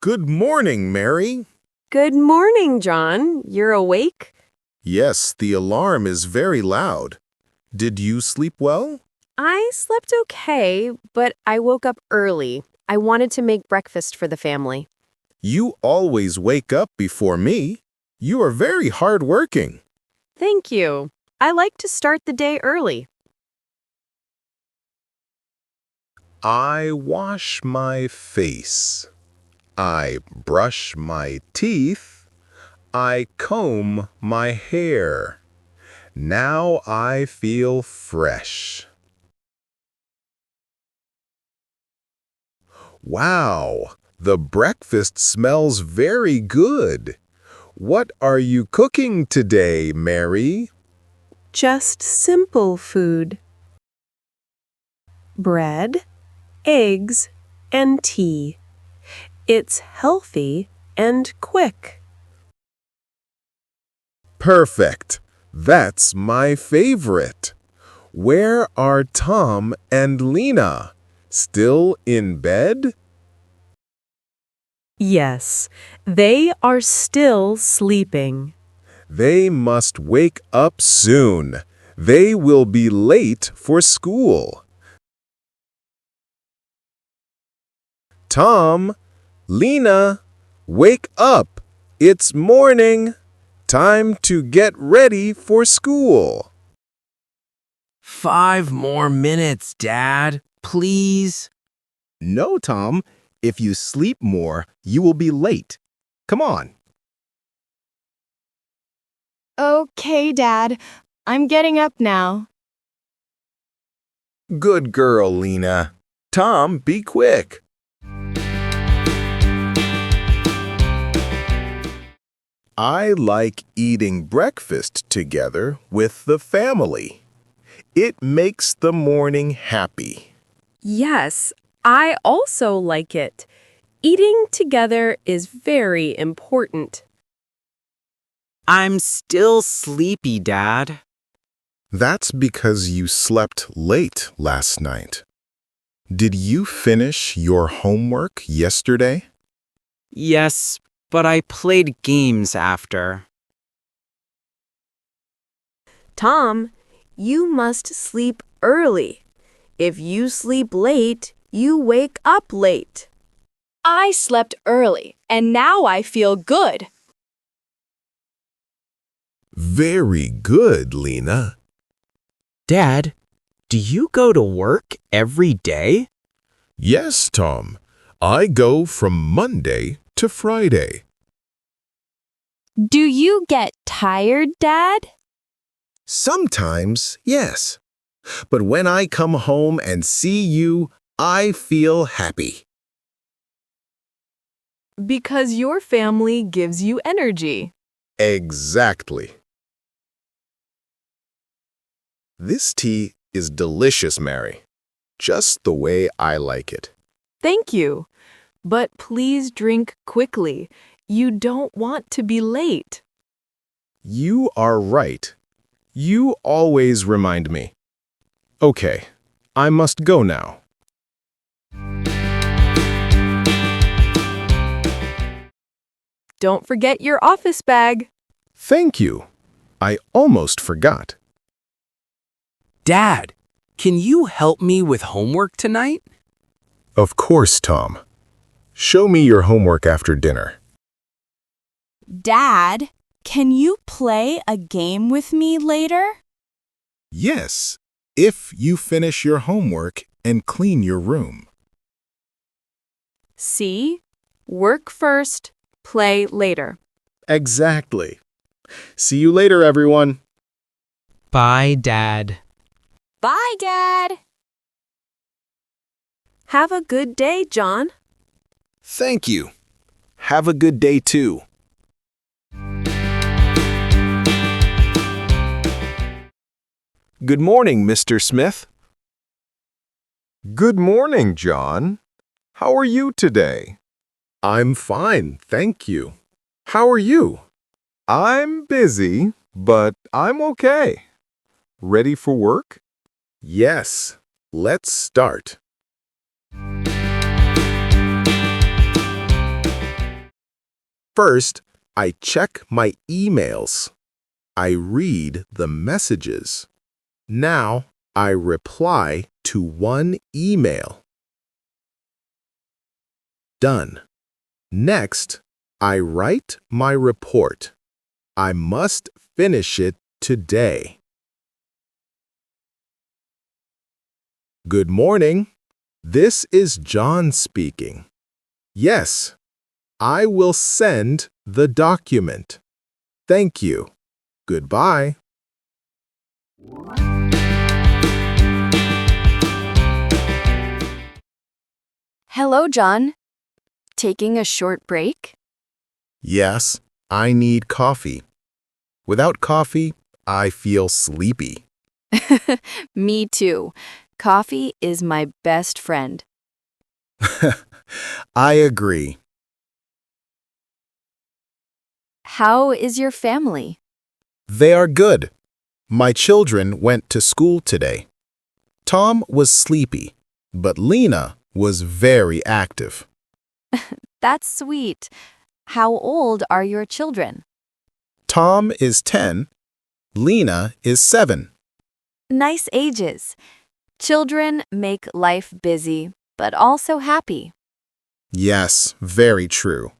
Good morning, Mary. Good morning, John. You're awake? Yes, the alarm is very loud. Did you sleep well? I slept okay, but I woke up early. I wanted to make breakfast for the family. You always wake up before me. You are very hardworking. Thank you. I like to start the day early. I wash my face. I brush my teeth. I comb my hair. Now I feel fresh. Wow, the breakfast smells very good. What are you cooking today, Mary? Just simple food. Bread, eggs, and tea. It's healthy and quick. Perfect. That's my favorite. Where are Tom and Lena? Still in bed? Yes, they are still sleeping. They must wake up soon. They will be late for school. Tom, Lena, wake up. It's morning. Time to get ready for school. 5 more minutes, Dad. Please. No, Tom. If you sleep more, you will be late. Come on. Okay, Dad. I'm getting up now. Good girl, Lena. Tom, be quick. I like eating breakfast together with the family. It makes the morning happy. Yes, I also like it. Eating together is very important. I'm still sleepy, Dad. That's because you slept late last night. Did you finish your homework yesterday? Yes, but I played games after. Tom, you must sleep early. If you sleep late, you wake up late. I slept early, and now I feel good. Very good, Lena. Dad, do you go to work every day? Yes, Tom. I go from Monday to Friday. Do you get tired, Dad? Sometimes, yes. But when I come home and see you, I feel happy. Because your family gives you energy. Exactly. This tea is delicious, Mary. Just the way I like it. Thank you. But please drink quickly. You don't want to be late. You are right. You always remind me. Okay, I must go now. Don't forget your office bag. Thank you. I almost forgot. Dad, can you help me with homework tonight? Of course, Tom. Show me your homework after dinner. Dad, can you play a game with me later? Yes, if you finish your homework and clean your room. See? Work first, play later. Exactly. See you later, everyone. Bye, Dad. Bye, Dad. Have a good day, John. Thank you. Have a good day, too. Good morning, Mr. Smith. Good morning, John. How are you today? I'm fine, thank you. How are you? I'm busy, but I'm okay. Ready for work? Yes, let's start. First, I check my emails. I read the messages. Now, I reply to one email. Done. Next, I write my report. I must finish it today. Good morning. This is John speaking. Yes, I will send the document. Thank you. Goodbye. Hello, John. Taking a short break? Yes, I need coffee. Without coffee, I feel sleepy. Me too. Coffee is my best friend. I agree. How is your family? They are good. My children went to school today. Tom was sleepy, but Lena was very active. That's sweet. How old are your children? Tom is 10. Lena is 7. Nice ages. Children make life busy, but also happy. Yes, very true.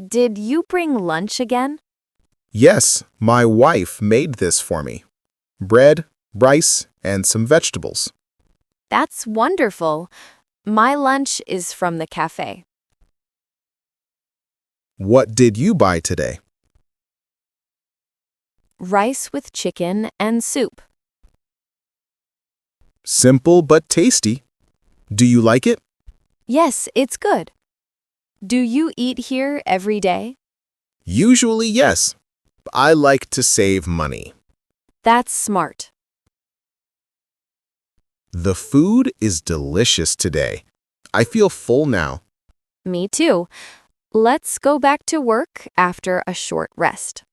Did you bring lunch again? Yes, my wife made this for me. Bread, rice, and some vegetables. That's wonderful. My lunch is from the cafe. What did you buy today? Rice with chicken and soup. Simple but tasty. Do you like it? Yes, it's good. Do you eat here every day? Usually, yes. I like to save money. That's smart. The food is delicious today. I feel full now. Me too. Let's go back to work after a short rest.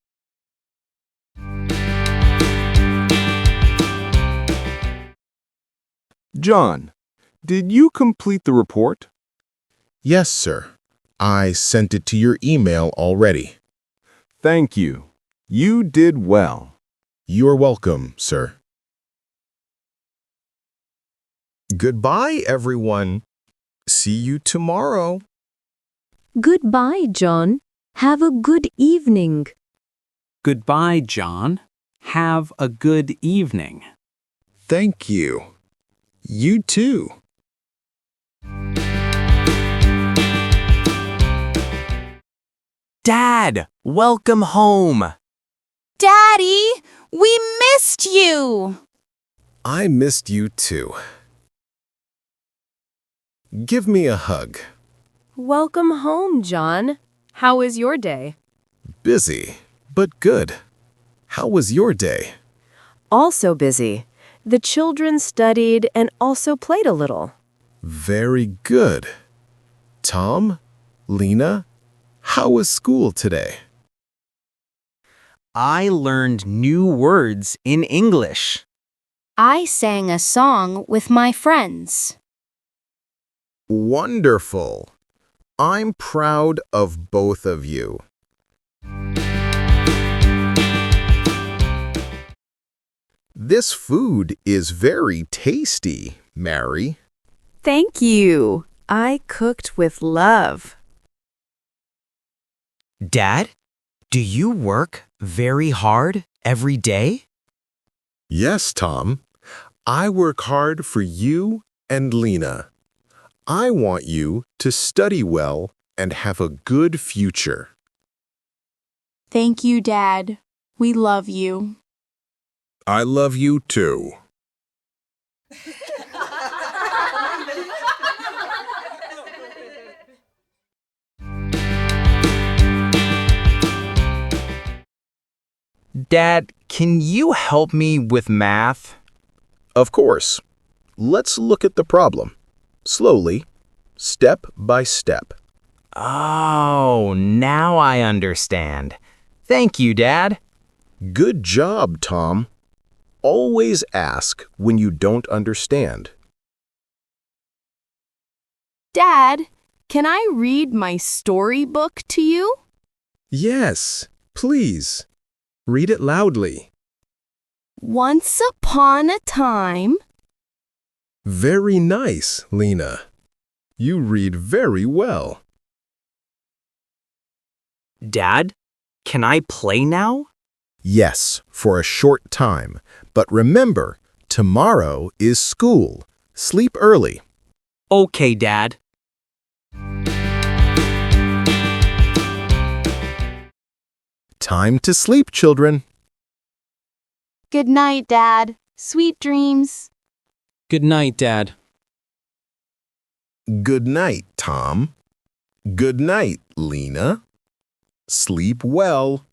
John, did you complete the report? Yes, sir. I sent it to your email already. Thank you. You did well. You're welcome, sir. Goodbye, everyone. See you tomorrow. Goodbye, John. Have a good evening. Goodbye, John. Have a good evening. Thank you. You too. Dad, welcome home. Daddy, we missed you! I missed you too. Give me a hug. Welcome home, John. How was your day? Busy, but good. How was your day? Also busy. The children studied and also played a little. Very good. Tom, Lena, how was school today? I learned new words in English. I sang a song with my friends. Wonderful. I'm proud of both of you. This food is very tasty, Mary. Thank you. I cooked with love. Dad, do you work very hard every day? Yes, Tom. I work hard for you and Lena. I want you to study well and have a good future. Thank you, Dad. We love you. I love you too. Dad, can you help me with math? Of course. Let's look at the problem. Slowly, step by step. Oh, now I understand. Thank you, Dad. Good job, Tom. Always ask when you don't understand. Dad, can I read my storybook to you? Yes, please. Read it loudly. Once upon a time, Very nice, Lena. You read very well. Dad, can I play now? Yes, for a short time. But remember, tomorrow is school. Sleep early. Okay, Dad. Time to sleep, children. good night, Dad. Sweet dreams. Good night, Dad. Good night, Tom. Good night, Lena. Sleep well.